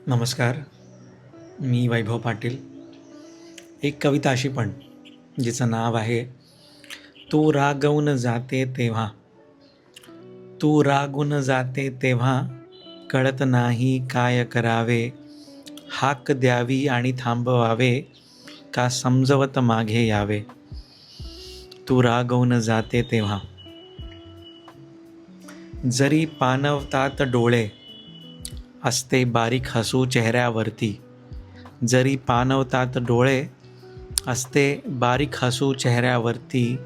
नमस्कार. मी वैभव पाटील. एक कविता अशी पण जिचं नाव आहे, तू रागवून जाते तेव्हा. तू रागून जाते तेव्हा कळत नाही काय करावे. हाक द्यावी आणि थांबवावे, का समजवत मागे यावे. तू रागवून जाते तेव्हा. जरी पाणवतात डोळे, असते बारीक हसू चेहऱ्यावरती. जरी पाणवतात डोळे, असते बारीक हसू चेहऱ्यावरती.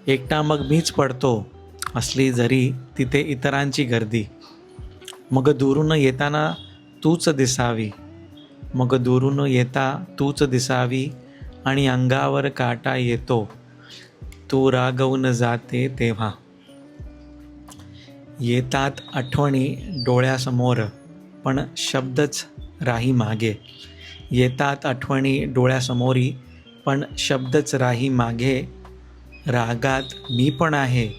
एकटा मग मीच पडतो, असली जरी तिथे इतरांची गर्दी. मग दुरून येताना तूच दिसावी. मग दुरून येता तूच दिसावी, आणि अंगावर काटा येतो, तू रागवून जाते तेव्हा. येतात आठवणी डोळ्यासमोर, पण शब्दच राही मागे. येतात आठवणी डोळ्यासमोरी, पण शब्दच राही मागे. रागात मी पण आहे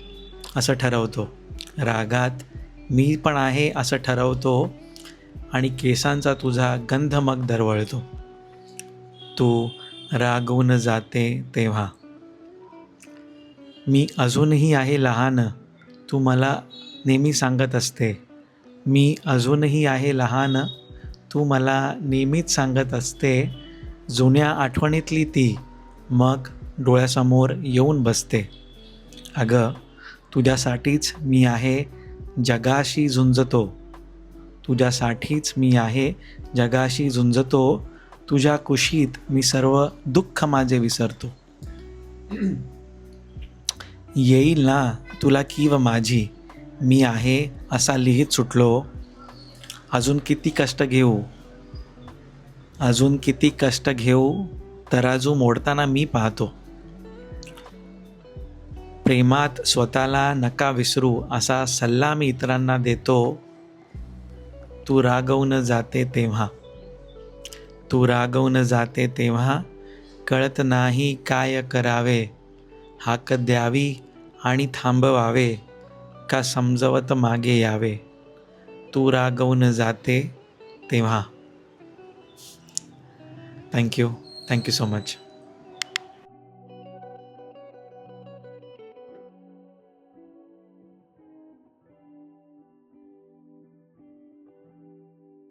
असं ठरवतो. रागात मी पण आहे असं ठरवतो, आणि केसांचा तुझा गंध मग दरवळतो. तू रागवून जाते तेव्हा. मी अजूनही आहे लहान, तू मला नेहमी सांगत असते. मी अजूनही आहे लहान, तू मला नेहमीच सांगत असते. जुन्या आठवणीतली ती मग डोळ्यासमोर येऊन बसते. अगं, तुझ्यासाठीच मी आहे जगाशी झुंजतो. तुझ्यासाठीच मी आहे जगाशी झुंजतो. तुझ्या कुशीत मी सर्व दुःख माझे विसरतो. येईल ना तुला कीव माझी, मी आहे असा लिहित सुटलो. अजून किती कष्ट घेऊ, अजून किती कष्ट घेऊ, तराजू मोडताना मी पाहतो. प्रेमात स्वतःला नका विसरू, असा सल्ला मी इतरांना देतो. तू रागवून जाते तेव्हा. तू रागवून जाते तेव्हा कळत नाही काय करावे. हाक द्यावी आणि थांबवावे, का समजवत मागे यावे. तू रागवून जाते तेव्हा. Thank you so much.